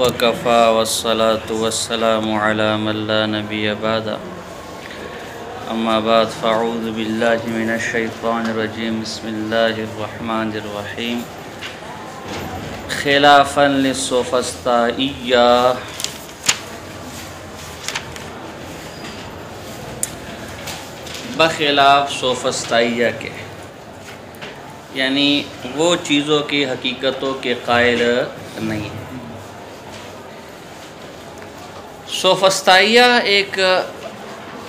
وكفى والصلاة والسلام على من لا نبي بعد. أما بعد فأعوذ بالله من الشيطان الرجيم. بسم الله الرحمن الرحيم. خلافا للسوفسطائية، بخلاف سوفسطائیہ کے، یعنی وہ چیزوں کی حقیقتوں کے قائل نہیں ہے۔ سوفسطائیہ ایک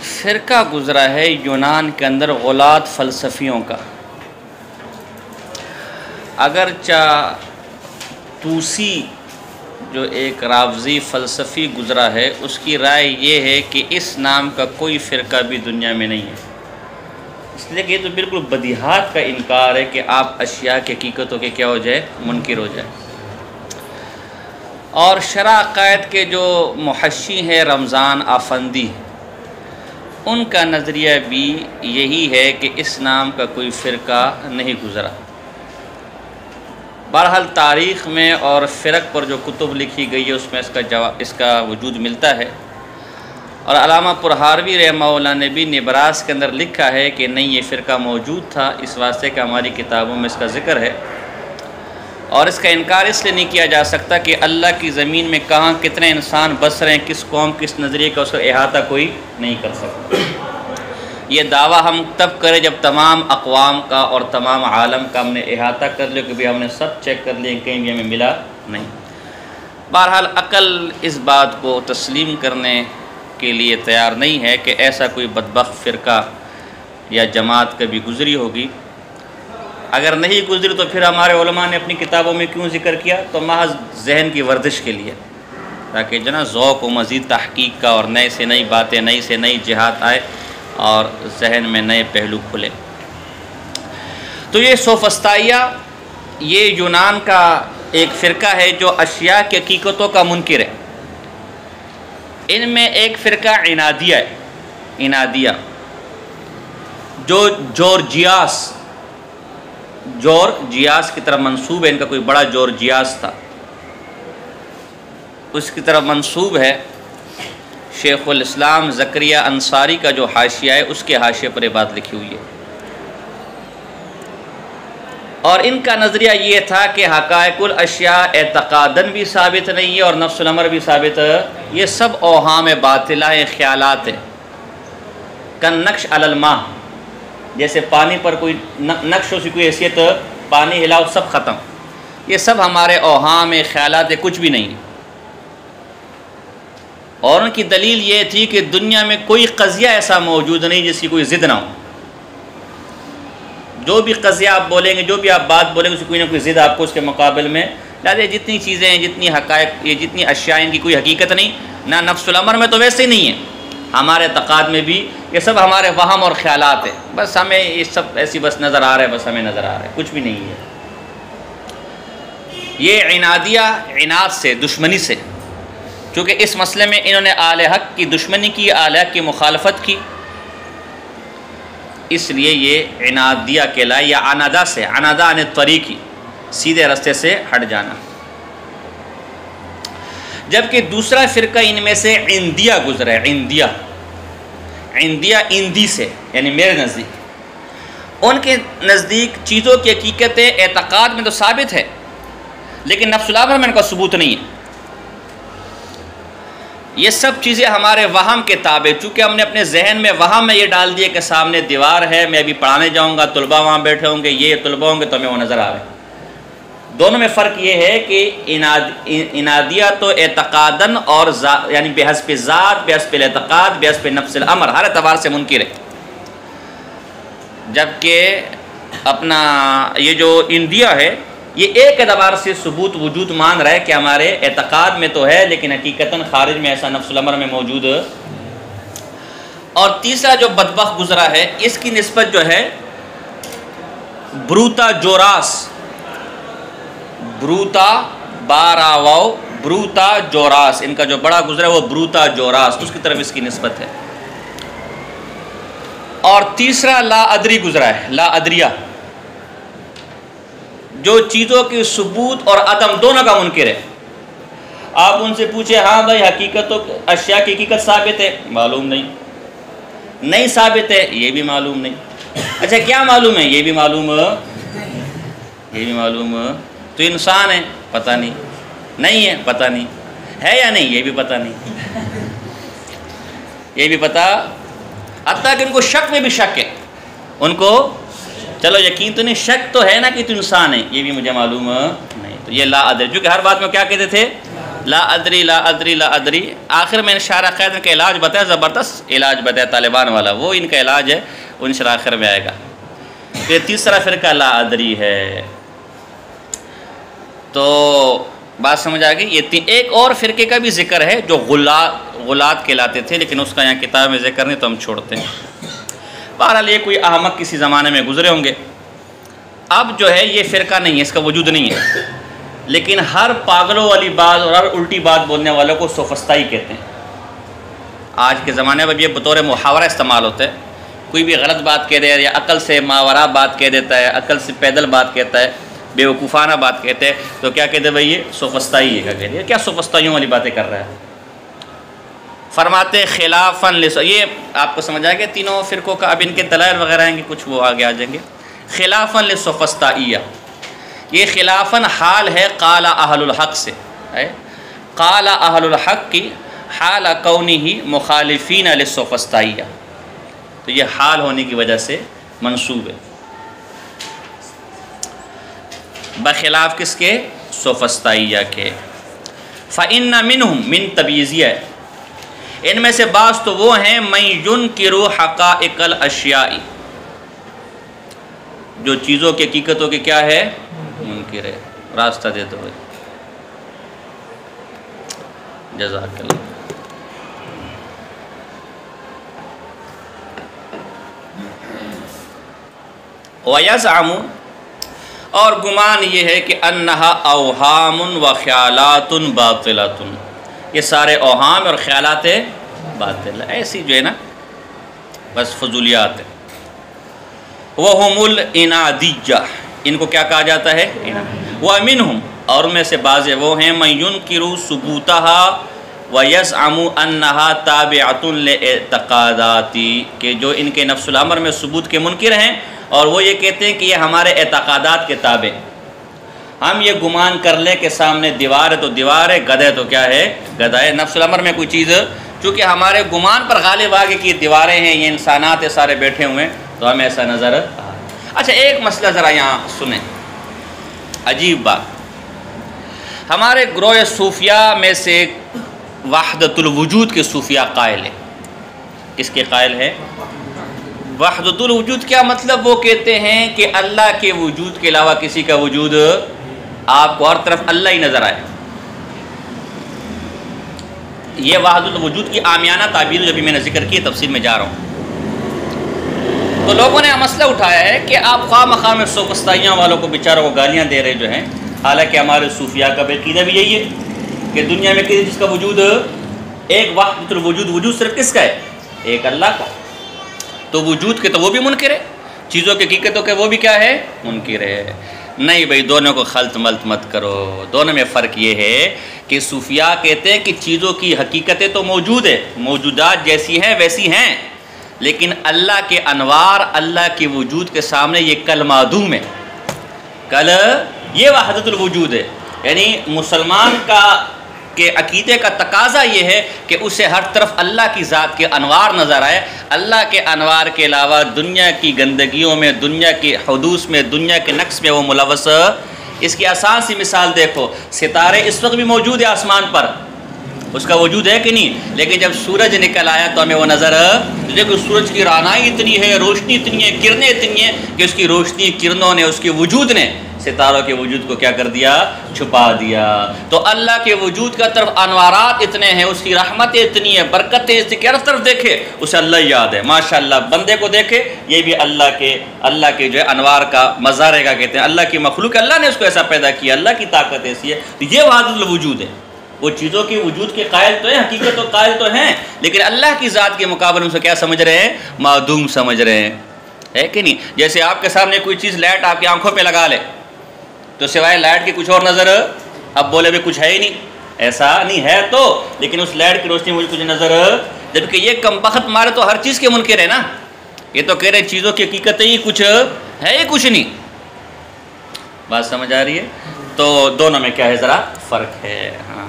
فرقہ گزرا ہے یونان کے اندر غلاط فلسفیوں کا۔ اگرچہ توسی جو ایک رافضی فلسفی گزرا ہے، اس کی رائے یہ ہے کہ اس نام کا کوئی فرقہ بھی دنیا میں نہیں ہے، اس لیے کہ یہ تو بالکل بدیہات کا انکار ہے کہ آپ اشیاء کی حقیقتوں کے کیا ہو جائے، منکر ہو جائے۔ اور شرع عقائد کے جو محشی ہیں رمضان آفندی، ان کا نظریہ بھی یہی ہے کہ اس نام کا کوئی فرقہ نہیں گزرا۔ بہرحال تاریخ میں اور فرق پر جو کتب لکھی گئی ہے اس میں اس کا وجود ملتا ہے، اور علامہ پرہاروی رحمہ اللہ نے بھی نبراس کے اندر لکھا ہے کہ نہیں، یہ فرقہ موجود تھا، اس واسطے کہ ہماری کتابوں میں اس کا ذکر ہے، اور اس کا انکار اس لیے نہیں کیا جا سکتا کہ اللہ کی زمین میں کہاں کتنے انسان بس رہے ہیں، کس قوم کس نظریے کا، اس کا احاطہ کوئی نہیں کر سکتا۔ یہ دعویٰ ہم تب کریں جب تمام اقوام کا اور تمام عالم کا ہم نے احاطہ کر لیا کہ بھی ہم نے سب چیک کر لیا، کہیں بھی ہمیں ملا نہیں۔ بہرحال عقل اس بات کو تسلیم کرنے کے لیے تیار نہیں ہے کہ ایسا کوئی بدبخت فرقہ یا جماعت کبھی گزری ہوگی۔ اگر نہیں گزری تو پھر ہمارے علماء نے اپنی کتابوں میں کیوں ذکر کیا؟ تو محض ذہن کی ورزش کے لیے، تاکہ جنا ذوق و مزید تحقیق کا اور نئے سے نئی باتیں، نئی سے نئی جہات آئے اور ذہن میں نئے پہلو کھلے۔ تو یہ سوفسطائیہ یہ یونان کا ایک فرقہ ہے جو اشیاء کی حقیقتوں کا منکر ہے۔ ان میں ایک فرقہ عنادیہ ہے، عنادیہ، جو جورجیاس کی طرف منسوب ہے، ان کا کوئی بڑا جورجیاس تھا، اس کی طرف منسوب ہے۔ شیخ الاسلام زکریا انصاری کا جو حاشیہ ہے اس کے حاشیے پر یہ بات لکھی ہوئی ہے، اور ان کا نظریہ یہ تھا کہ حقائق الاشیاء اعتقاداً بھی ثابت نہیں ہے اور نفس الامر بھی ثابت ہے، یہ سب اوہام باطلہ ہیں، خیالات ہیں۔ کن نقش علی الماء، جیسے پانی پر کوئی نقش، اس کی کوئی حیثیت، پانی ہلاؤ سب ختم، یہ سب ہمارے اوہام خیالات ہیں، کچھ بھی نہیں۔ اور ان کی دلیل یہ تھی کہ دنیا میں کوئی قضیہ ایسا موجود نہیں جس کی کوئی ضد نہ ہو۔ جو بھی قضیہ آپ بولیں گے، جو بھی آپ بات بولیں گے، اس کی کوئی نہ کوئی ضد آپ کو اس کے مقابل میں، لہٰذا جتنی چیزیں ہیں، جتنی حقائق، یہ جتنی اشیاء، ان کی کوئی حقیقت نہیں، نہ نفس الامر میں تو ویسے ہی نہیں ہے، ہمارے اعتقاد میں بھی یہ سب ہمارے وہم اور خیالات ہیں، بس ہمیں یہ سب ایسی بس نظر آ رہا ہے، بس ہمیں نظر آ رہا ہے، کچھ بھی نہیں ہے۔ یہ عنادیہ، عناد سے، دشمنی سے، چونکہ اس مسئلے میں انہوں نے اہل حق کی دشمنی کی، اہل حق کی مخالفت کی، اس لیے یہ عنادیہ کہلائے، یا عنادہ سے، عنادہ عن الطریقی، سیدھے راستے سے ہٹ جانا۔ جبکہ دوسرا فرقہ ان میں سے عندیہ گزرا ہے، عندیہ اندی سے، یعنی میرے نزدیک، ان کے نزدیک چیزوں کی حقیقتیں اعتقاد میں تو ثابت ہے، لیکن نفس الامر میں ان کا ثبوت نہیں ہے۔ یہ سب چیزیں ہمارے وہم کے تابع، چونکہ ہم نے اپنے ذہن میں وہم میں یہ ڈال دیا کہ سامنے دیوار ہے، میں ابھی پڑھانے جاؤں گا، طلباء وہاں بیٹھے ہوں گے، یہ طلباء ہوں گے، تو ہمیں وہ نظر آ رہے ہیں۔ دونوں میں فرق یہ ہے کہ عنادیہ تو اعتقاداً اور یعنی بحسب ذات، بحسب الاعتقاد، بحسب نفس الامر، ہر اعتبار سے منکر ہے، جبکہ اپنا یہ جو عندیہ ہے یہ ایک اعتبار سے ثبوت وجود مان رہا ہے کہ ہمارے اعتقاد میں تو ہے، لیکن حقیقتاً خارج میں ایسا نفس الامر میں موجود ہے۔ اور تیسرا جو بدبخت گزرا ہے، اس کی نسبت جو ہے بروتا جوراس، بروتا باراواو بروتا جوراس، ان کا جو بڑا گزرا ہے وہ بروتا جوراس، اس کی طرف اس کی نسبت ہے۔ اور تیسرا لا ادری گزرا ہے، لا ادریہ، جو چیزوں کی ثبوت اور عدم دونوں کا منکر ہے۔ آپ ان سے پوچھے ہاں بھائی حقیقت تو اشیاء کی حقیقت ثابت ہے، معلوم نہیں ثابت ہے، یہ بھی معلوم نہیں، اچھا کیا معلوم ہے، یہ بھی معلوم تو انسان ہے، پتہ نہیں ہے، پتہ نہیں ہے یا نہیں، یہ بھی پتہ نہیں، یہ بھی پتہ، حتیٰ کہ ان کو شک میں بھی شک ہے، ان کو چلو یقین تو نہیں، شک تو ہے نا کہ تو انسان ہے، یہ بھی مجھے معلوم نہیں، تو یہ لا ادری، جو کہ ہر بات میں کیا کہتے تھے، لا ادری لا ادری لا ادری۔ آخر میں شارح قید کا علاج بتایا، زبردست علاج بتایا طالبان والا، وہ ان کا علاج ہے، وہ انشاءاللہ آخر میں آئے گا۔ پھر تیسرا فرقہ لا ادری ہے، تو بات سمجھ آ گئی۔ یہ ایک اور فرقے کا بھی ذکر ہے جو غلات کہلاتے تھے، لیکن اس کا یہاں کتاب میں ذکر نہیں تو ہم چھوڑتے ہیں۔ بہرحال یہ کوئی احمق کسی زمانے میں گزرے ہوں گے، اب جو ہے یہ فرقہ نہیں ہے، اس کا وجود نہیں ہے، لیکن ہر پاگلوں والی بات اور ہر الٹی بات بولنے والوں کو سوفسطائی کہتے ہیں۔ آج کے زمانے میں یہ بطور محاورہ استعمال ہوتا ہے، کوئی بھی غلط بات کہہ دے یا عقل سے ماورا بات کہہ دیتا ہے، عقل سے پیدل بات کہتا ہے، بے وقوفانہ بات کہتے ہیں، تو کیا کہتے ہیں بھائی یہ سوفسطائی ہے، کیا کہتے ہیں، کیا سوفسطائیوں والی باتیں کر رہا ہے۔ فرماتے خلافاً یہ آپ کو سمجھ آ گیا تینوں فرقوں کا، اب ان کے دلائل وغیرہ آئیں گے، کچھ وہ آگے آ جائیں گے۔ خلافاً للسوفسطائیہ، یہ خلافاً حال ہے قال اہل الحق سے، قال اہل الحق کی حال کونہ مخالفین للسوفسطائیہ، تو یہ حال ہونے کی وجہ سے منصوب ہے، بخلاف کس کے، سوفسطائیہ کے۔ فإن منہم من تبییضیہ، ان میں سے بعض تو وہ ہیں من ینکر حقائق الاشیاء، جو چیزوں کی حقیقتوں کے کیا ہے، منکر ہے۔ راستہ دے دو بھائی، جزاک اللہ۔ وَيَزْعَمُ، اور گمان یہ ہے کہ انہا اوہام و خیالات باطلۃ، یہ سارے اوہام اور خیالات باطل، ایسی جو ہے نا بس فضولیات ہے۔ وَهُمُ الْإِنَادِيَّةُ، ان کو کیا کہا جاتا ہے، وَمِنْهُمْ، اور میں سے بعض وہ ہیں من ينکر ثبوتها وَيَزْعَمُ أَنَّهَا تَابِعَةٌ لِاعْتِقَادَاتِ، کہ جو ان کے نفس الامر میں ثبوت کے منکر ہیں، اور وہ یہ کہتے ہیں کہ یہ ہمارے اعتقادات کے تابع، ہم یہ گمان کر لیں کہ سامنے دیوار ہے تو دیوار ہے، گدھا ہے تو کیا ہے، گدھا ہے۔ نفس الامر میں کوئی چیز چونکہ ہمارے گمان پر غالب آ گئی کہ یہ دیواریں ہیں، یہ انسانات سارے بیٹھے ہوئے ہیں، تو ہمیں ایسا نظر آ۔ اچھا ایک مسئلہ ذرا یہاں سنیں، عجیب بات، ہمارے گروہ صوفیاء میں سے وحدت الوجود کے صوفیاء قائل ہیں، کس کے قائل ہے، وحدت الوجود۔ کیا مطلب، وہ کہتے ہیں کہ اللہ کے وجود کے علاوہ کسی کا وجود، آپ کو ہر طرف اللہ ہی نظر آئے، یہ وحدت الوجود کی عامیانہ تعبیر جو ابھی میں نے ذکر کی، تفصیل میں جا رہا ہوں۔ تو لوگوں نے مسئلہ اٹھایا ہے کہ آپ خواہ مخواہ میں سوفسطائیوں والوں کو بیچاروں کو گالیاں دے رہے جو ہیں، حالانکہ ہمارے صوفیاء کا عقیدہ بھی یہی ہے کہ دنیا میں کسی چیز کا وجود ایک، وحدت الوجود، وجود صرف کس کا ہے، ایک اللہ کا، تو وجود کے تو وہ بھی منکر ہے، چیزوں کی حقیقتوں کے وہ بھی کیا ہے، منکر ہے۔ نہیں بھائی، دونوں کو خلط ملط مت کرو، دونوں میں فرق یہ ہے کہ صوفیاء کہتے ہیں کہ چیزوں کی حقیقتیں تو موجود ہے، موجودات جیسی ہیں ویسی ہیں، لیکن اللہ کے انوار، اللہ کے وجود کے سامنے یہ کل معدوم ہے، کل، یہ وحدت الوجود ہے۔ یعنی مسلمان کے عقیدے کا تقاضا یہ ہے کہ اسے ہر طرف اللہ کی ذات کے انوار نظر آئے، اللہ کے انوار کے علاوہ دنیا کی گندگیوں میں، دنیا کی حدوث میں، دنیا کے نقص میں وہ ملوث۔ اس کی آسان سی مثال دیکھو، ستارے اس وقت بھی موجود ہے آسمان پر، اس کا وجود ہے کہ نہیں، لیکن جب سورج نکل آیا تو ہمیں وہ نظر، دیکھو سورج کی رانائی اتنی ہے، روشنی اتنی ہے، کرنیں اتنی ہیں کہ اس کی روشنی، کرنوں نے، اس کے وجود نے ستاروں کے وجود کو کیا کر دیا، چھپا دیا۔ تو اللہ کے وجود کا طرف انوارات اتنے ہیں، اس کی رحمتیں اتنی ہیں، برکتیں اس کی ہر طرف دیکھے اسے اللہ یاد ہے، ماشاءاللہ۔ بندے کو دیکھے، یہ بھی اللہ کے جو ہے انوار کا مظاہرے کا کہتے ہیں، اللہ کی مخلوق، اللہ نے اس کو ایسا پیدا کیا، اللہ کی طاقت ایسی ہے، تو یہ وحدت الوجود ہے۔ وہ چیزوں کی وجود کے قائل تو ہیں، حقیقت و قائل تو ہیں، لیکن اللہ کی ذات کے مقابلے میں اسے کیا سمجھ رہے ہیں، معدوم سمجھ رہے ہیں، ہے کہ نہیں؟ جیسے آپ کے سامنے کوئی چیز، لائٹ آپ کی آنکھوں پہ لگا لے تو سوائے لائٹ کی کچھ اور نظر، اب بولے بھی کچھ ہے ہی نہیں، ایسا نہیں ہے تو، لیکن اس لائٹ کی روشنی مجھے کچھ نظر، جبکہ یہ کمبخت مارے تو ہر چیز کے منکر ہے نا، یہ تو کہہ رہے چیزوں کی حقیقت ہی کچھ ہے ہی کچھ نہیں. بات سمجھ آ رہی ہے؟ تو دونوں میں کیا ہے ذرا فرق ہے. ہاں.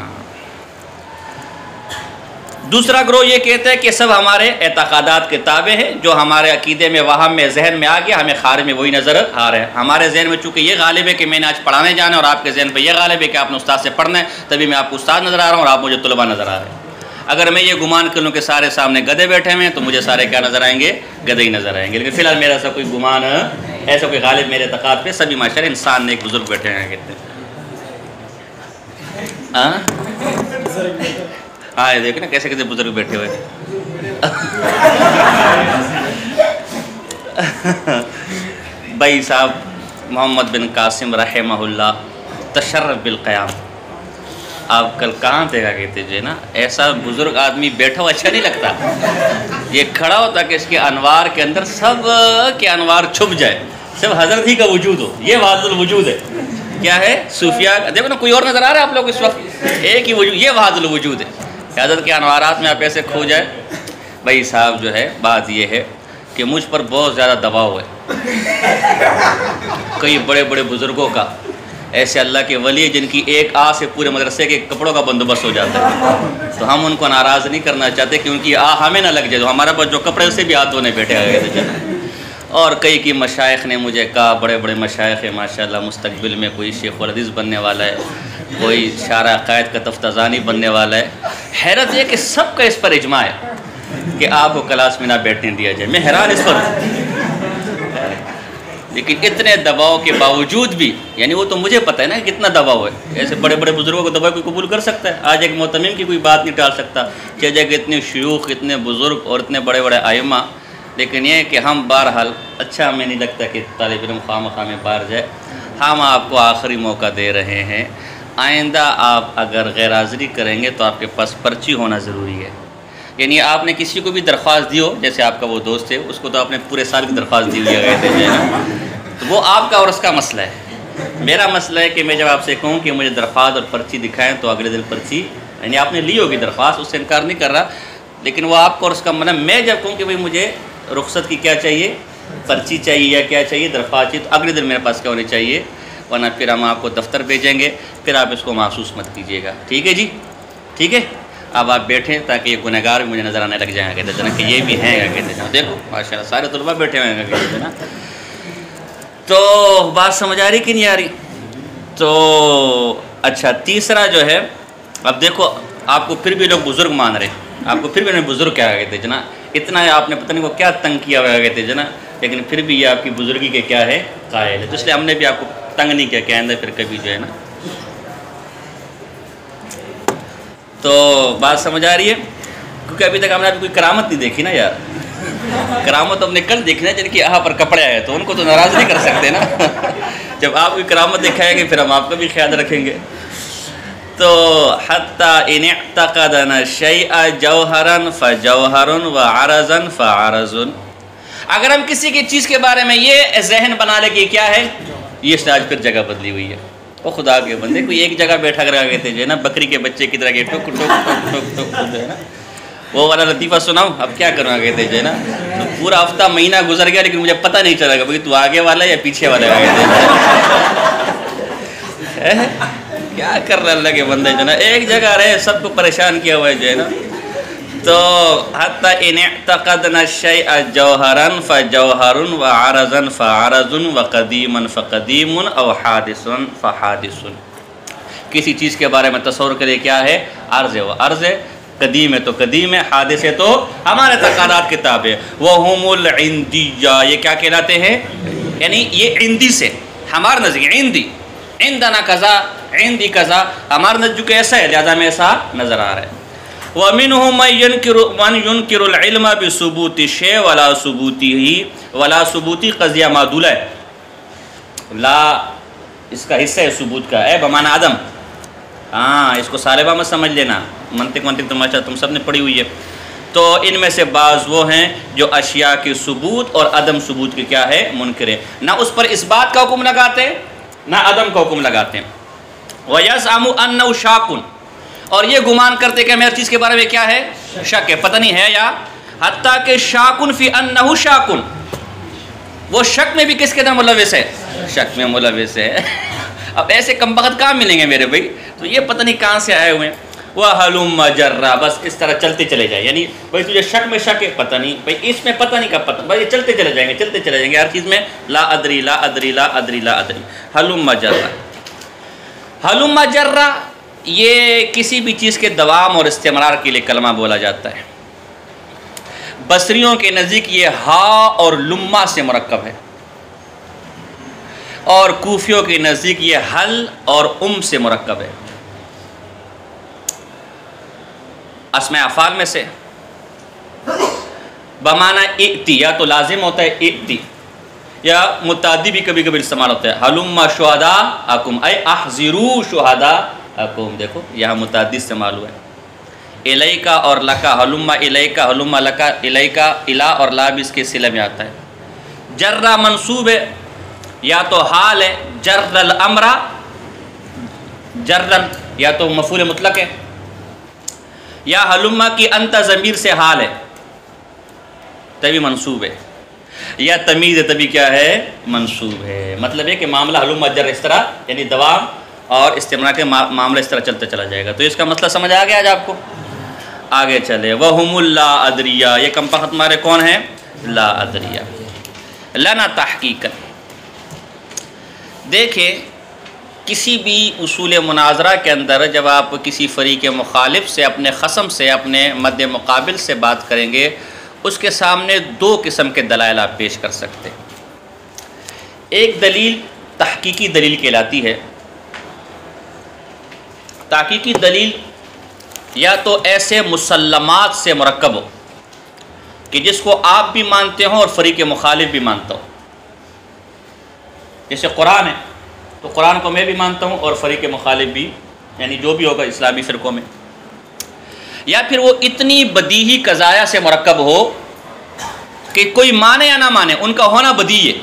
دوسرا گروہ یہ کہتا ہے کہ سب ہمارے اعتقادات کے تابع ہے، جو ہمارے عقیدے میں وہم میں ذہن میں آ گیا ہمیں خارج میں وہی نظر آ رہا ہے. ہمارے ذہن میں چونکہ یہ غالب ہے کہ میں نے آج پڑھانے جانا ہے، اور آپ کے ذہن پہ یہ غالب ہے کہ آپ نے استاد سے پڑھنا ہے، تبھی میں آپ کو استاد نظر آ رہا ہوں اور آپ مجھے طلباء نظر آ رہے ہیں. اگر میں یہ گمان کر لوں کہ سارے سامنے گدھے بیٹھے ہوئے ہیں تو مجھے سارے کیا نظر آئیں گے؟ گدھے ہی نظر آئیں گے. لیکن فی الحال میرا ایسا کوئی گمان، ایسا کوئی غالب میرے اعتقاد پہ سبھی ماشاءاللہ انسان نے ایک بزرگ بیٹھے ہیں کہتے ہیں. ہاں دیکھیں نا کیسے کیسے بزرگ بیٹھے ہوئے. بھائی صاحب محمد بن قاسم رحمہ اللہ تشرف بالقیام، آپ کل کہاں تھے کہا کہتے جو ہے نا، ایسا بزرگ آدمی بیٹھا ہوا اچھا نہیں لگتا، یہ کھڑا ہوتا کہ اس کے انوار کے اندر سب کے انوار چھپ جائے، صرف حضرت ہی کا وجود ہو. یہ وحدت الوجود ہے. کیا ہے؟ صوفیہ. دیکھو نا کوئی اور نظر آ رہا ہے آپ لوگ اس وقت؟ ایک ہی وجود، یہ وحدت الوجود ہے. حضرت کے انوارات میں آپ ایسے کھو جائے. بھائی صاحب جو ہے بات یہ ہے کہ مجھ پر بہت زیادہ دباؤ ہے کئی بڑے بڑے بزرگوں کا، ایسے اللہ کے ولی جن کی ایک آہ سے پورے مدرسے کے کپڑوں کا بندوبست ہو جاتا ہے. تو ہم ان کو ناراض نہیں کرنا چاہتے کہ ان کی آہ ہمیں نہ لگ جائے، تو ہمارے پاس جو کپڑے اسے بھی ہاتھ دھونے بیٹھے ہوئے تھے. اور کئی کی مشائخ نے مجھے کہا، بڑے بڑے مشائخ ہیں ماشاءاللہ، مستقبل میں کوئی شیخ الحدیث بننے والا ہے، کوئی شارع عقائد کا تفتزانی بننے والا ہے. حیرت یہ کہ سب کا اس پر اجماع ہے کہ آپ کو کلاس میں نہ بیٹھنے دیا جائے. میں حیران اس پر. لیکن اتنے دباؤ کے باوجود بھی، یعنی وہ تو مجھے پتہ ہے نا کتنا دباؤ ہے. ایسے بڑے بڑے بزرگوں کو دباؤ کوئی قبول کر سکتا ہے؟ آج ایک معتمم کی کوئی بات نہیں ٹال سکتا، چاہے کہ اتنے شیوخ، اتنے بزرگ اور اتنے بڑے بڑے ائمہ. لیکن یہ کہ ہم بہرحال، اچھا ہمیں نہیں لگتا کہ طالب علم خواہ میں باہر جائے. ہم آپ کو آخری موقع دے رہے ہیں، آئندہ آپ اگر غیر حاضری کریں گے تو آپ کے پاس پرچی ہونا ضروری ہے. یعنی آپ نے کسی کو بھی درخواست دی ہو، جیسے آپ کا وہ دوست ہے، اس کو تو آپ نے پورے سال کی درخواست دی ہوئی ہے، تو وہ آپ کا اور اس کا مسئلہ ہے. میرا مسئلہ ہے کہ میں جب آپ سے کہوں کہ مجھے درخواست اور پرچی دکھائیں تو اگلے دن پرچی، یعنی آپ نے لی ہوگی درخواست، اس سے انکار نہیں کر رہا، لیکن وہ آپ کو اور اس کا منع. میں جب کہوں کہ بھئی مجھے رخصت کی کیا چاہیے، پرچی چاہیے یا کیا چاہیے، درخواست چاہیے، تو اگلے دن میرے پاس کیا ہونی چاہیے، ورنہ پھر ہم آپ کو دفتر بھیجیں گے، پھر آپ اس کو محسوس مت کیجیے گا. ٹھیک ہے جی؟ ٹھیک ہے. اب آپ بیٹھیں تاکہ یہ گنہگار بھی مجھے نظر آنے لگ جائیں گا کہتے ہیں کہ یہ بھی ہیں کہتے ہیں. دیکھو ماشاءاللہ سارے طلباء بیٹھے ہوئے ہیں کہتے ہیں نا. تو بات سمجھ آ رہی کہ نہیں آ رہی؟ تو اچھا تیسرا جو ہے، اب دیکھو آپ کو پھر بھی لوگ بزرگ مان رہے، آپ کو پھر بھی انہیں بزرگ کیا کہتے ہیں جنا، اتنا آپ نے پتہ نہیں کو کیا تنگ کیا ہوا کہتے ہیں جنا، لیکن پھر بھی یہ آپ کی بزرگی کے کیا ہے، قائل ہے. تو اس لیے ہم نے بھی آپ کو تنگ نہیں کیا کہ آئندہ پھر کبھی جو ہے نا. تو بات سمجھ آ رہی ہے؟ کیونکہ ابھی تک ہم نے ابھی کوئی کرامت نہیں دیکھی نا یار. کرامت ہم نے کل دیکھنا ہے جن کی آہا پر کپڑے آئے، تو ان کو تو ناراض نہیں کر سکتے نا. جب آپ کوئی کرامت دکھائیں گے پھر ہم آپ کا بھی خیال رکھیں گے. تو حتی ان اعتقدنا الشیء جوہرا فجوہر وعرضا فعرض، اگر ہم کسی کی چیز کے بارے میں یہ ذہن بنا لیں کہ کیا ہے، یہ آج پھر جگہ بدلی ہوئی ہے. وہ خدا کے بندے، کوئی ایک جگہ بیٹھا کر کہتے جو ہے نا بکری کے بچے کی طرح کے ٹک ٹک ٹک ٹک ٹک جو ہے نا، وہ والا لطیفہ سناؤ. اب کیا کروں کہتے جو ہے نا، تو پورا ہفتہ مہینہ گزر گیا لیکن مجھے پتہ نہیں چلا گا بھائی تو آگے والا ہے یا پیچھے والا ہے. کیا کر رہا اللہ کے بندے جو ہے نا، ایک جگہ رہے سب کو پریشان کیا ہوا ہے جو ہے نا. تو حتی ان اعتقدنا الشیء جوہرا فجوہر وعرضا فعرض وقدیما فقدیم او حادثا فحادث. کسی چیز کے بارے میں تصور کرے کیا ہے، عرض ہے، وہ عرض ہے، قدیم ہے تو قدیم ہے، حادث ہے تو ہمارے تقاضات کے تابع. وہم العندیہ، یہ کیا کہلاتے ہیں، یعنی یہ عندی سے ہمارا نظر عندی، عندنا کذا، عندی کذا، ہمارا نظر کہ ایسا ہے لہذا میں ایسا نظر آ رہا ہے. وَمِنْهُمْ مَنْ يُنْكِرُ الْعِلْمَ بِثُبُوتِ الشَّيْءِ وَلَا ثُبُوتِهِ وَلَا ثُبُوتِ قضیہ معدولہ ہے. لا اس کا حصہ ہے ثبوت کا، ہے بمعنی عدم. ہاں اس کو سالبہ میں سمجھ لینا، منطق تم سب نے پڑھی ہوئی ہے. تو ان میں سے بعض وہ ہیں جو اشیاء کے ثبوت اور عدم ثبوت کے کیا ہے، منکر ہے. نہ اس پر اس بات کا حکم لگاتے نہ عدم کا حکم لگاتے ہیں. وَيَزْعَمُ أَنَّهُ شَاكٌ، اور یہ گمان کرتے کہ ہمیں ہر چیز کے بارے میں کیا ہے؟ شک ہے، پتہ نہیں ہے یا حتیٰ کہ شاکن فی انہ شاکن، وہ شک میں بھی کس کے اندر ملوث ہے؟ شک میں ملوث ہے۔ اب ایسے کم بخت کہاں ملیں گے میرے بھائی؟ تو یہ پتہ نہیں کہاں سے آئے ہوئے ہیں۔ وَهَلُمَّ جَرَّا، بس اس طرح چلتے چلے جائیں، یعنی بھائی تجھے شک میں شک ہے، پتہ نہیں بھائی، اس میں پتہ نہیں کا پتہ، بھائی چلتے چلے جائیں گے، چلتے چلے جائیں گے، ہر چیز میں لا ادری لا ادری لا ادری لا ادری۔ ہلم جرا، ہلم جرا یہ کسی بھی چیز کے دوام اور استمرار کے لیے کلمہ بولا جاتا ہے۔ بصریوں کے نزدیک یہ ہا اور لما سے مرکب ہے، اور کوفیوں کے نزدیک یہ حل اور سے مرکب ہے۔ اسماء افعال میں سے بمعنی ائتی یا تو لازم ہوتا ہے ائتی، یا متعدی بھی کبھی کبھی استعمال ہوتا ہے۔ ہلم شہداءکم اے احضروا شہداءکم، دیکھو یہاں متعدی استعمال ہوا ہے۔ الیکا اور لکا، ہلم الیکا ہلم لکا، الیکا الا اور لا بھی اس کے صلہ میں آتا ہے۔ جرہ منصوب ہے، یا تو حال ہے جر الامر، جرن یا تو مفعول مطلق ہے، یا حلمہ کی انت ضمیر سے حال ہے تبھی منصوب ہے، یا تمیز ہے تبھی کیا ہے؟ منصوب ہے۔ مطلب ہے کہ معاملہ حلمہ جر اس طرح، یعنی دوام اور استمرار کے معاملہ اس طرح چلتا چلا جائے گا۔ تو اس کا مسئلہ سمجھ آ گیا آج آپ کو؟ آگے چلے، وَهُمُ اللا ادریہ، یہ کم بخت ہمارے کون ہیں؟ لا ادریہ۔ لنا تحقیقا، دیکھیں کسی بھی اصول مناظرہ کے اندر جب آپ کسی فریق مخالف سے، اپنے خصم سے، اپنے مد مقابل سے بات کریں گے، اس کے سامنے دو قسم کے دلائل آپ پیش کر سکتے ہیں۔ ایک دلیل تحقیقی دلیل کہلاتی ہے۔ تحقیقی دلیل یا تو ایسے مسلمات سے مرکب ہو کہ جس کو آپ بھی مانتے ہوں اور فریق مخالف بھی مانتا ہو، جیسے قرآن ہے تو قرآن کو میں بھی مانتا ہوں اور فریق مخالف بھی، یعنی جو بھی ہوگا اسلامی فرقوں میں۔ یا پھر وہ اتنی بدیہی قضایا سے مرکب ہو کہ کوئی مانے یا نہ مانے، ان کا ہونا بدیہی ہے،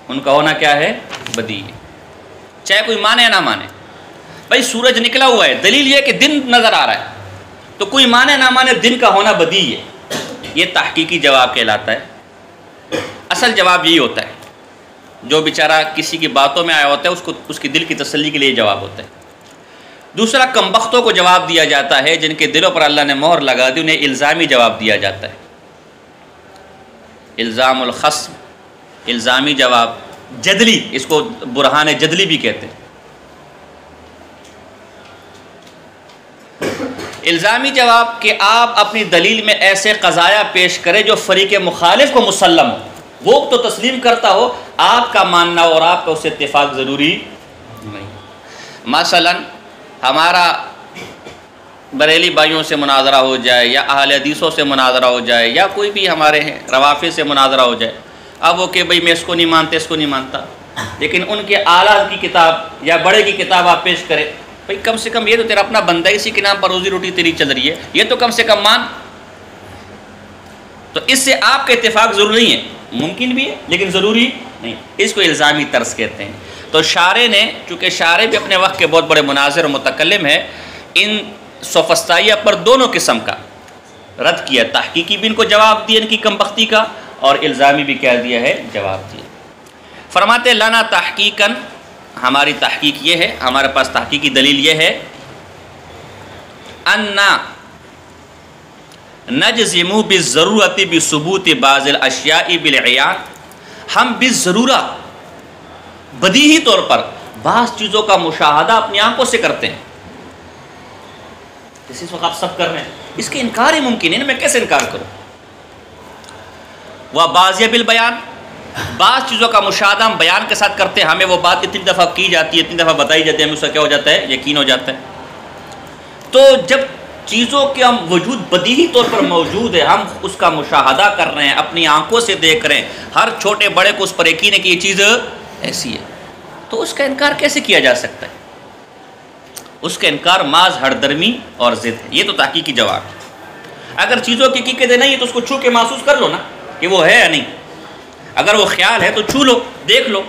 ان کا ہونا کیا ہے؟ بدیہی ہے، چاہے کوئی مانے یا نہ مانے۔ بھائی سورج نکلا ہوا ہے، دلیل یہ ہے کہ دن نظر آ رہا ہے، تو کوئی مانے نہ مانے دن کا ہونا بدیہی ہے، یہ تحقیقی جواب کہلاتا ہے۔ اصل جواب یہی ہوتا ہے، جو بیچارہ کسی کی باتوں میں آیا ہوتا ہے اس کی دل کی تسلی کے لیے جواب ہوتا ہے۔ دوسرا، کم بختوں کو جواب دیا جاتا ہے جن کے دلوں پر اللہ نے مہر لگا دی، انہیں الزامی جواب دیا جاتا ہے، الزام الخصم، الزامی جواب، جدلی، اس کو برہان جدلی بھی کہتے ہیں۔ الزامی جواب کہ آپ اپنی دلیل میں ایسے قضایا پیش کریں جو فریق مخالف کو مسلم ہو، وہ تو تسلیم کرتا ہو، آپ کا ماننا اور آپ کا اس سے اتفاق ضروری نہیں۔ مثلا ہمارا بریلی بھائیوں سے مناظرہ ہو جائے، یا اہل حدیثوں سے مناظرہ ہو جائے، یا کوئی بھی ہمارے ہیں روافض سے مناظرہ ہو جائے، اب وہ کہ بھئی میں اس کو نہیں مانتے، اس کو نہیں مانتا، لیکن ان کے اعلیٰ کی کتاب یا بڑے کی کتاب آپ پیش کریں، بھئی کم سے کم یہ تو تیرا اپنا بندہ ہے، اسی کے نام پر روزی روٹی تیری چل رہی ہے، یہ تو کم سے کم مان۔ تو اس سے آپ کا اتفاق ضروری نہیں ہے، ممکن بھی ہے لیکن ضروری نہیں، اس کو الزامی طرز کہتے ہیں۔ تو شارع نے، چونکہ شارع بھی اپنے وقت کے بہت بڑے مناظر و متکلم ہیں، ان سوفسطائیہ پر دونوں قسم کا رد کیا، تحقیقی بھی ان کو جواب دیا ان کی کم بختی کا، اور الزامی بھی کہہ دیا ہے، جواب دیا۔ فرماتے لنا تحقیقاً، ہماری تحقیق یہ ہے، ہمارے پاس تحقیقی دلیل یہ ہے، انا نجزم بالضرورت بثبوت بعض الاشیاء بالعیان، ہم بالضرورہ بدیہی طور پر بعض چیزوں کا مشاہدہ اپنی آنکھوں سے کرتے ہیں، جیسے اس وقت آپ سب کر رہے ہیں، اس کے انکار ہی ممکن ہے نا، میں کیسے انکار کروں؟ وبعض بالبیان، بعض چیزوں کا مشاہدہ ہم بیان کے ساتھ کرتے ہیں، ہمیں وہ بات اتنی دفعہ کی جاتی ہے، اتنی دفعہ بتائی جاتی ہے، ہمیں اس کا کیا ہو جاتا ہے؟ یقین ہو جاتا ہے۔ تو جب چیزوں کے ہم وجود بدیہی طور پر موجود ہے، ہم اس کا مشاہدہ کر رہے ہیں، اپنی آنکھوں سے دیکھ رہے ہیں، ہر چھوٹے بڑے کو اس پر یقین ہے کہ یہ چیز ایسی ہے، تو اس کا انکار کیسے کیا جا سکتا ہے؟ اس کا انکار محض ہر درمی اور ضد ہے۔ یہ تو تحقیقی جواب ہے۔ اگر چیزوں کی حقیقت نہیں ہے تو اس کو چھو کے محسوس کر لو نا کہ وہ ہے یا نہیں، اگر وہ خیال ہے تو چھو لو، دیکھ لو،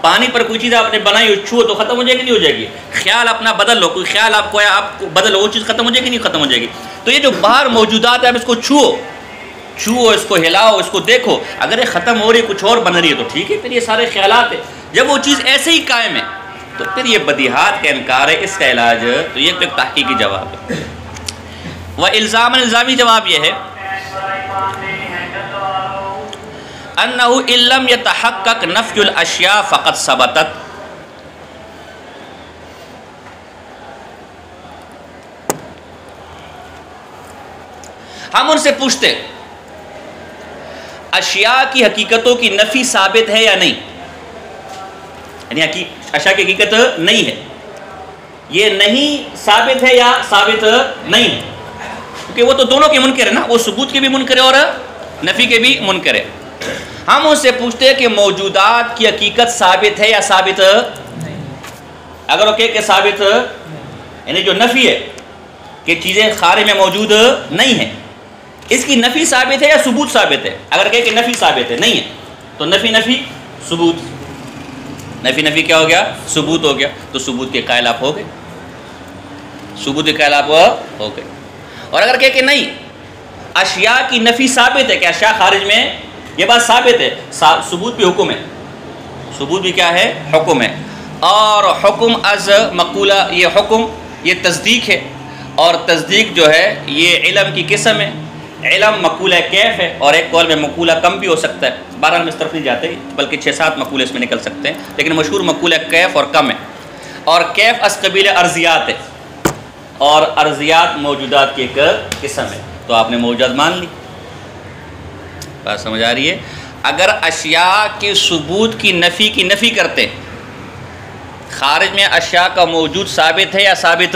پانی پر کوئی چیز آپ نے بنائی ہو، چھو تو ختم ہو جائے گی نہیں ہو جائے گی؟ خیال اپنا بدل لو، کوئی خیال آپ کو ہے، آپ کو بدل لو، وہ چیز ختم ہو جائے گی نہیں ختم ہو جائے گی؟ تو یہ جو باہر موجودات ہے آپ اس کو چھو، اس کو ہلاؤ، اس کو دیکھو، اگر یہ ختم ہو رہی ہے کچھ اور بن رہی ہے تو ٹھیک ہے، پھر یہ سارے خیالات ہیں۔ جب وہ چیز ایسے ہی قائم ہے تو پھر یہ بدیہات کا انکار ہے، اس کا علاج تو یہ ایک تحقیقی جواب ہے۔ الزامی جواب یہ ہے انہ ان لم یتحقق نفی الاشیاء فقد ثبتت، ہم ان سے پوچھتے اشیاء کی حقیقتوں کی نفی ثابت ہے یا نہیں، یعنی اشیاء کی حقیقت نہیں ہے، یہ نہیں ثابت ہے یا ثابت نہیں ہے، کیونکہ وہ تو دونوں کے منکر ہے نا، وہ ثبوت کے بھی منکر ہے اور نفی کے بھی منکر ہے۔ ہم ان سے پوچھتے ہیں کہ موجودات کی حقیقت ثابت ہے یا ثابت نہیں؟ اگر وہ کہ ثابت، یعنی جو نفی ہے کہ چیزیں خارج میں موجود نہیں ہیں، اس کی نفی ثابت ہے یا ثبوت ثابت ہے؟ اگر کہ نفی ثابت ہے، نہیں ہے، تو نفی ثبوت، نفی کیا ہو گیا؟ ثبوت ہو گیا، تو ثبوت کے قائل آپ ہو گئے، ثبوت کے قائل آپ ہو گئے۔ اور اگر کہ نہیں، اشیاء کی نفی ثابت ہے کہ اشیاء خارج میں، یہ بات ثابت ہے، ثبوت بھی حکم ہے، ثبوت بھی کیا ہے؟ حکم ہے، اور حکم از مقولہ، یہ حکم یہ تصدیق ہے، اور تصدیق جو ہے یہ علم کی قسم ہے، علم مقولہ کیف ہے، اور ایک قول میں مقولہ کم بھی ہو سکتا ہے، بہرحال ہم اس طرف نہیں جاتے، بلکہ 6-7 مقولے اس میں نکل سکتے ہیں، لیکن مشہور مقولہ کیف اور کم ہے، اور کیف از قبیل ارضیات ہے، اور ارضیات موجودات کی ایک قسم ہے، تو آپ نے موجودات مان لی۔ بات سمجھ آ رہی ہے؟ اگر اشیاء کے ثبوت کی نفی کرتے، خارج میں اشیاء کا موجود ثابت ہے یا ثابت؟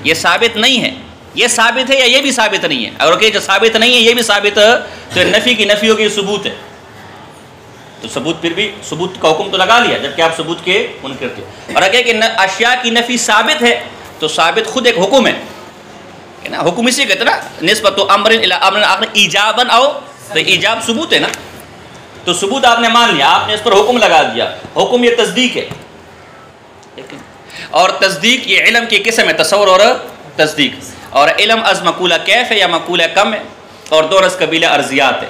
یہ ثابت نہیں ہے، یہ ثابت ہے یا یہ بھی ثابت نہیں ہے؟ اگر کہ جو ثابت نہیں ہے یہ بھی ثابت ہے تو نفی کی نفی ہوگی، ثبوت ہے، تو ثبوت پھر بھی ثبوت کا حکم تو لگا لیا جبکہ آپ ثبوت کے منکر تھے۔ اور اگر کہ اشیاء کی نفی ثابت ہے تو ثابت خود ایک حکم ہے نا، حکم اسی کہتے نا، نسبت امر الی امر آخر ایجابا او، تو ایجاب ثبوت ہے نا، تو ثبوت آپ نے مان لیا، آپ نے اس پر حکم لگا دیا، حکم یہ تصدیق ہے، اور تصدیق یہ علم کی قسم ہے، تصور اور تصدیق، اور علم از مقولہ کیف ہے یا مقولہ کم ہے، اور دو از قبیلہ ارضیات ہے،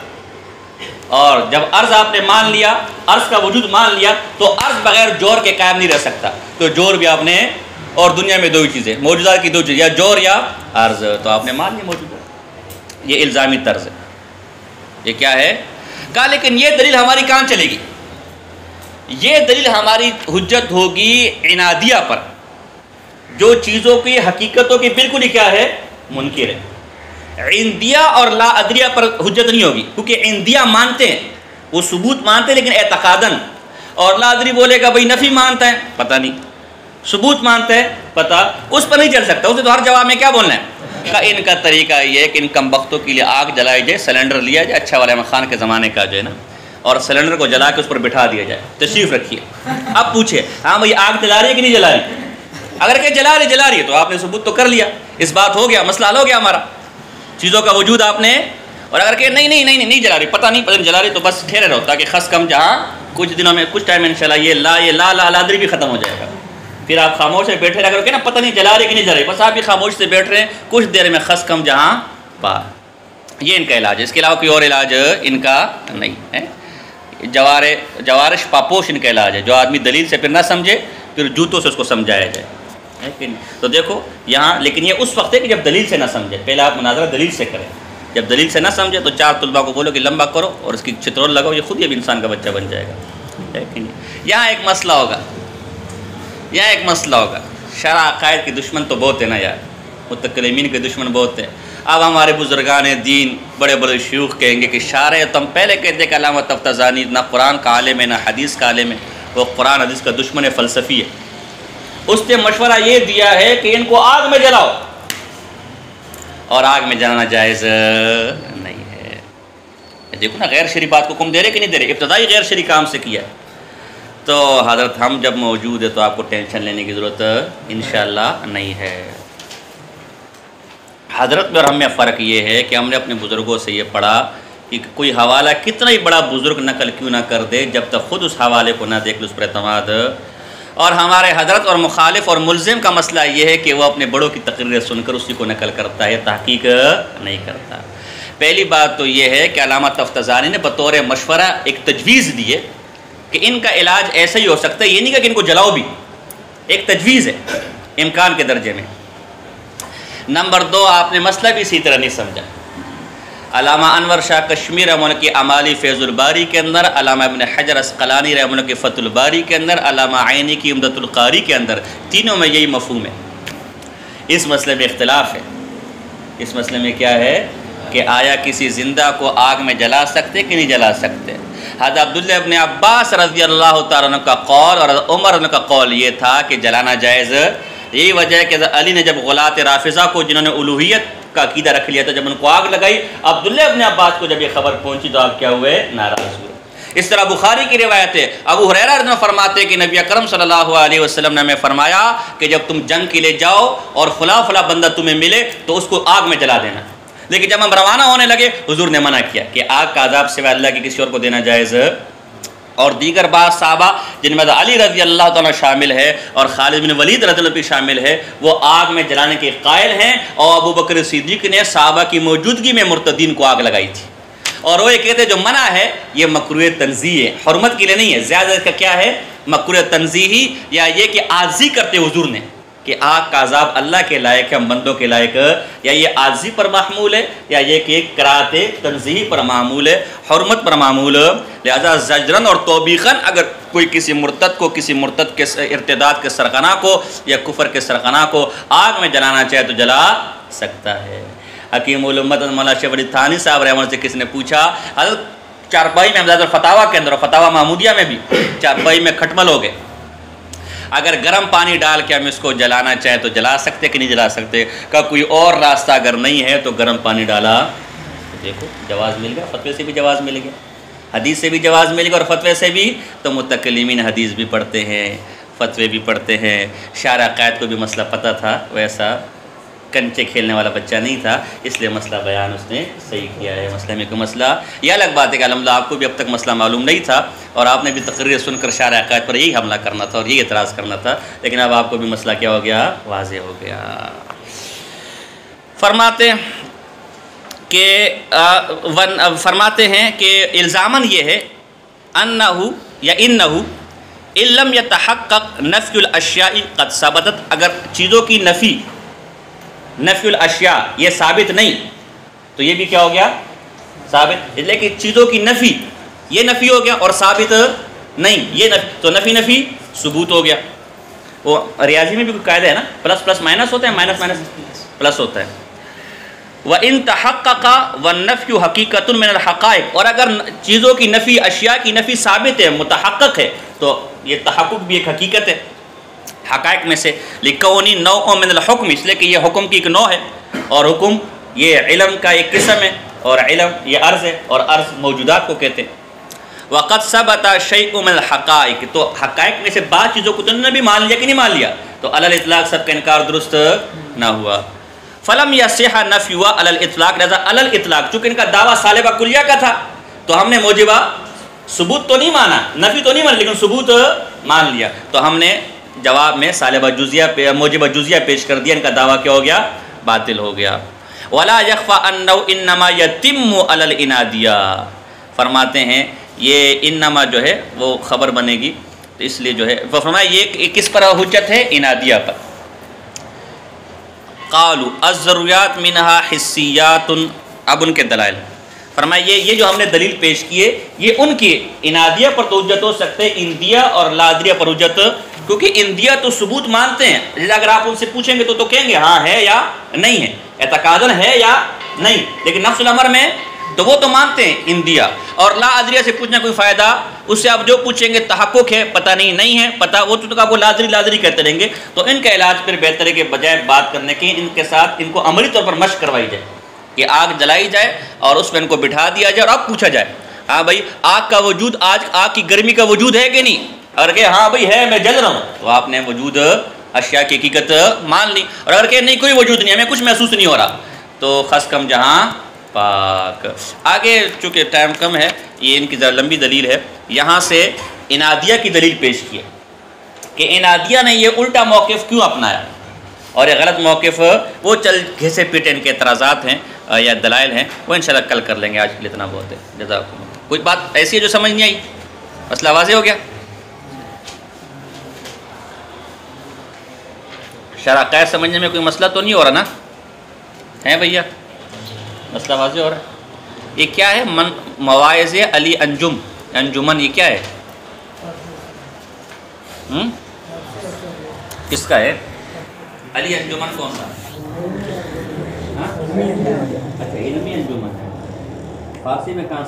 اور جب عرض آپ نے مان لیا، عرض کا وجود مان لیا، تو عرض بغیر جور کے قائم نہیں رہ سکتا، تو جور بھی آپ نے، اور دنیا میں دو ہی چیزیں موجودات کی، دو چیزیں، یا جور یا عرض، تو آپ نے مان لیا موجودات، یہ الزامی طرز ہے۔ یہ کیا ہے؟ کہا لیکن یہ دلیل ہماری کہاں چلے گی؟ یہ دلیل ہماری حجت ہوگی عنادیہ پر، جو چیزوں کی حقیقتوں کی بالکل ہی کیا ہے؟ منکر ہے۔ عندیہ اور لا ادریہ پر حجت نہیں ہوگی، کیونکہ عندیہ مانتے ہیں، وہ ثبوت مانتے ہیں لیکن اعتقاداً، اور لا ادری بولے گا بھائی نفی مانتا ہے، پتہ نہیں، ثبوت مانتا ہے، پتہ، اس پر نہیں چل سکتا، اسے تو ہر جواب میں کیا بولنا ہے؟ کہ ان کا طریقہ یہ ہے کہ ان کم بختوں کے لیے آگ جلائی جائے، سلنڈر لیا جائے، اچھا والا احمد خان کے زمانے کا جو ہے نا، اور سلنڈر کو جلا کے اس پر بٹھا دیا جائے، تشریف رکھیے، اب پوچھے ہاں بھائی آگ جلا رہی ہے کہ نہیں جلا رہی؟ اگر کہ جلا رہی ہے تو آپ نے ثبوت تو کر لیا، اس بات ہو گیا، مسئلہ حل ہو گیا ہمارا، چیزوں کا وجود آپ نے، اور اگر کہ نہیں جلا رہی، پتہ نہیں جلا رہی، تو بس ٹھہرے رہو تاکہ خس کم، جہاں کچھ دنوں میں کچھ ٹائم انشاءاللہ یہ لا بھی ختم ہو جائے گا، پھر آپ خاموش سے بیٹھے رہ کر نا پتہ نہیں جلا رہی کہ نہیں جلا رہی، بس آپ بھی خاموش سے بیٹھ رہے ہیں، کچھ دیر میں خس کم جہاں پار، یہ ان کا علاج ہے، اس کے علاوہ کوئی اور علاج ان کا نہیں ہے۔ جوارش پاپوش ان کا علاج ہے، جو آدمی دلیل سے پھر نہ سمجھے، پھر جوتوں سے اس کو سمجھایا جائے، تو دیکھو یہاں، لیکن یہ اس وقت ہے کہ جب دلیل سے نہ سمجھے، پہلے آپ مناظرہ دلیل سے کریں، جب دلیل سے نہ سمجھے تو 4 طلباء کو بولو کہ لمبا کرو اور اس کی چترول لگاؤ، یہ خود ہی اب انسان کا بچہ بن جائے گا، لیکن یہاں ایک مسئلہ ہوگا، شرع عقائد کے دشمن تو بہت ہے نا یار، متکلمین کے دشمن بہت ہیں، اب ہمارے بزرگان دین بڑے بڑے شیوخ کہیں گے کہ شارع، تم پہلے کہتے کہ علامہ تفتزانی نہ قرآن کا عالم ہے نہ حدیث کا عالم ہے، وہ قرآن حدیث کا دشمن فلسفی ہے، اس نے مشورہ یہ دیا ہے کہ ان کو آگ میں جلاؤ، اور آگ میں جلانا جائز نہیں ہے۔ دیکھو نا غیر شرعی بات کو حکم دے رہے کہ نہیں دے رہے، ابتدائی غیر شرعی کام سے کیا ہے، تو حضرت ہم جب موجود ہے تو آپ کو ٹینشن لینے کی ضرورت انشاءاللہ نہیں ہے۔ حضرت میں اور ہم میں فرق یہ ہے کہ ہم نے اپنے بزرگوں سے یہ پڑھا کہ کوئی حوالہ کتنا ہی بڑا بزرگ نقل کیوں نہ کر دے، جب تک خود اس حوالے کو نہ دیکھ لے اس پر اعتماد۔ اور ہمارے حضرت اور مخالف اور ملزم کا مسئلہ یہ ہے کہ وہ اپنے بڑوں کی تقریر سن کر اسی کو نقل کرتا ہے، تحقیق نہیں کرتا۔ پہلی بات تو یہ ہے کہ علامہ تفتزانی نے بطور مشورہ ایک تجویز دی ہے کہ ان کا علاج ایسا ہی ہو سکتا ہے، یہ نہیں کہ ان کو جلاؤ بھی، ایک تجویز ہے امکان کے درجے میں۔ نمبر 2، آپ نے مسئلہ بھی اسی طرح نہیں سمجھا۔ علامہ انور شاہ کشمیر رحمہ اللہ کی اعمالی فیض الباری کے اندر، علامہ ابن حجر عسقلانی رحمہ اللہ کی فتح الباری کے اندر، علامہ عینی کی عمدۃ القاری کے اندر، تینوں میں یہی مفہوم ہے۔ اس مسئلے میں اختلاف ہے۔ اس مسئلے میں کیا ہے کہ آیا کسی زندہ کو آگ میں جلا سکتے کہ نہیں جلا سکتے؟ حضرت عبداللہ ابن عباس رضی اللہ تعالیٰ عنہ کا قول اور حضرت عمر عنہ کا قول یہ تھا کہ جلانا جائز۔ یہی وجہ ہے کہ حضرت علی نے جب غلاۃ رافضہ کو، جنہوں نے الوہیت کا عقیدہ رکھ لیا تھا، جب ان کو آگ لگائی، عبداللہ ابن عباس کو جب یہ خبر پہنچی تو آپ کیا ہوئے؟ ناراض ہوئے۔ اس طرح بخاری کی روایت ہے، ابو ہریرہ رضی اللہ عنہ فرماتے کہ نبی اکرم صلی اللہ علیہ وسلم نے ہمیں فرمایا کہ جب تم جنگ کے لیے جاؤ اور فلاں فلاں بندہ تمہیں ملے تو اس کو آگ میں جلا دینا۔ لیکن جب ہم روانہ ہونے لگے حضور نے منع کیا کہ آگ کا عذاب سوائے اللہ کی کسی اور کو دینا جائز۔ اور دیگر بعض صحابہ جن میں علی رضی اللہ تعالیٰ شامل ہے اور خالد بن ولید رضی اللہ بھی شامل ہے، وہ آگ میں جلانے کے قائل ہیں، اور ابو بکر صدیق نے صحابہ کی موجودگی میں مرتدین کو آگ لگائی تھی۔ اور وہ یہ کہتے جو منع ہے یہ مکروہ تنزیہ ہے، حرمت کے لیے نہیں ہے۔ زیادہ اس کا کیا ہے؟ مکروہ تنزیہی، یا یہ کہ عاجزی کرتے حضور نے کہ آگ کا عذاب اللہ کے لائق ہے، ہم بندوں کے لائق، یا یہ عاجزی پر محمول ہے، یا یہ کہ کراہت تنزیہی پر معمول ہے، حرمت پر معمول۔ لہذا زجرن اور توبیخن اگر کوئی کسی مرتد کو، کسی مرتد کے ارتداد کے سرغنہ کو یا کفر کے سرغنہ کو آگ میں جلانا چاہے تو جلا سکتا ہے۔ حکیم الامت مولانا شیخ ولی تھانی صاحب رحمہ اللہ سے کسی نے پوچھا، حضرت چارپائی میں امداد الفتاویٰ کے اندر اور فتاویٰ محمودیہ میں بھی چارپائی میں کھٹمل ہو گئے، اگر گرم پانی ڈال کے ہم اس کو جلانا چاہیں تو جلا سکتے کہ نہیں جلا سکتے؟ کہ کوئی اور راستہ اگر نہیں ہے تو گرم پانی ڈالا، دیکھو جواز مل گیا، فتوے سے بھی جواز مل گیا، حدیث سے بھی جواز مل گیا، اور فتوے سے بھی۔ تو متکلمین حدیث بھی پڑھتے ہیں، فتوے بھی پڑھتے ہیں۔ شارع عقائد کو بھی مسئلہ پتہ تھا، ویسا کنچے کھیلنے والا بچہ نہیں تھا، اس لیے مسئلہ بیان اس نے صحیح کیا ہے۔ مسئلہ میں کوئی مسئلہ، یہ الگ بات ہے کہ الحمدللہ آپ کو بھی اب تک مسئلہ معلوم نہیں تھا اور آپ نے بھی تقریر سن کر شارع عقائد پر یہی حملہ کرنا تھا اور یہی اعتراض کرنا تھا، لیکن اب آپ کو بھی مسئلہ کیا ہو گیا؟ واضح ہو گیا۔ فرماتے ہیں کہ الزاماً یہ ہے انہو یا انہو ان لم یتحقق نفی الاشیاء قد ثبتت، اگر چیزوں کی نفی الاشیاء یہ ثابت نہیں تو یہ بھی کیا ہو گیا؟ ثابت۔ لیکن چیزوں کی نفی، یہ نفی ہو گیا اور ثابت نہیں، یہ نفی، تو نفی ثبوت ہو گیا۔ وہ ریاضی میں بھی کوئی قاعدہ ہے نا، پلس پلس مائنس ہوتا ہے، مائنس مائنس پلس ہوتا ہے۔ وَإِن تَحَقَّقَ وَالنَّفْيُ حَقِيقَةٌ مِنَ الْحَقَائِقِ، اور اگر چیزوں کی نفی، اشیاء کی نفی ثابت ہے، متحقق ہے، تو یہ تحقق بھی ایک حقیقت ہے حقائق میں سے۔ لِكَوْنِ نَوْعٌ مِنَ الْحُكْمِ، اس لیے کہ یہ حکم کی ایک نوع ہے، اور حکم یہ علم کا ایک قسم ہے، اور علم یہ عرض ہے، اور عرض موجودات کو کہتے ہیں۔ وَقَدْ ثَبَتَ شَيْءٌ مِنَ الْحَقَائِقِ، تو حقائق میں سے بعض چیزوں کو تو انہوں نے بھی مان لیا کہ نہیں مان لیا، تو علی الاطلاق سب کا انکار درست نہ ہوا۔ فلم یصح نفیہ علی الاطلاق، لہذا علی الاطلاق چونکہ ان کا دعویٰ سالبہ کلیہ کا تھا تو ہم نے موجبہ ثبوت تو نہیں مانا، نفی تو نہیں مانا، لیکن ثبوت مان لیا، تو ہم نے جواب میں سالبہ جزیہ موجبہ جزیہ پیش کر دیا، ان کا دعویٰ کیا ہو گیا؟ باطل ہو گیا۔ ولا یخفی انہ انما یتم علی الانادیہ، فرماتے ہیں یہ انما جو ہے وہ خبر بنے گی، تو اس لیے جو ہے وہ فرمایا یہ کس پر حجت ہے؟ انادیہ پر۔ قالوا الضروریات منہا حسیات، اب ان کے دلائل فرمایا یہ جو ہم نے دلیل پیش کیے یہ ان کی انادیہ پر تو حجت ہو سکتے، اندیہ اور لادریہ پر حجت، کیونکہ اندیہ تو ثبوت مانتے ہیں، جیسے اگر آپ ان سے پوچھیں گے تو کہیں گے ہاں ہے یا نہیں ہے، اعتقاداً ہے یا نہیں، لیکن نفس الامر میں تو وہ تو مانتے ہیں اندیہ، اور لا ادریہ سے پوچھنا کوئی فائدہ، اس سے آپ جو پوچھیں گے تحقق ہے، پتہ نہیں ہے پتہ، وہ تو آپ کو لادری کہتے رہیں گے، تو ان کا علاج پھر بہتر ہے کہ بجائے بات کرنے کے ان کے ساتھ ان کو عملی طور پر مشق کروائی جائے کہ آگ جلائی جائے اور اس میں ان کو بٹھا دیا جائے اور اب پوچھا جائے ہاں بھائی آگ کا وجود، آگ کی گرمی کا وجود ہے کہ نہیں، اگر کہ ہاں بھائی ہے میں جل رہا ہوں تو آپ نے وجود اشیاء کی حقیقت مان لی، اور اگر کہ نہیں کوئی وجود نہیں، ہمیں کچھ محسوس نہیں ہو رہا، تو خس کم جہاں پاک۔ آگے چونکہ ٹائم کم ہے، یہ ان کی ذرا لمبی دلیل ہے، یہاں سے انادیہ کی دلیل پیش کی ہے کہ انادیہ نے یہ الٹا موقف کیوں اپنایا، اور یہ غلط موقف وہ چل گھسے پیٹے ان کے اعتراضات ہیں یا دلائل ہیں، وہ انشاءاللہ کل کر لیں گے، آج کے لیے اتنا بہت ہے۔ جزاکم اللہ۔ کوئی بات ایسی ہے جو سمجھ نہیں آئی؟ مسئلہ واضح ہو گیا؟ شرح قید سمجھنے میں کوئی مسئلہ تو نہیں ہو رہا نا؟ ہیں بھیا؟ مسئلہ واضح ہو رہا ہے؟ یہ کیا ہے؟ مواعظ علی انجم، انجمن، یہ کیا ہے؟ کس کا ہے؟ علی انجمن کون سا؟ اچھا علمی انجمن ہے، فارسی میں کہاں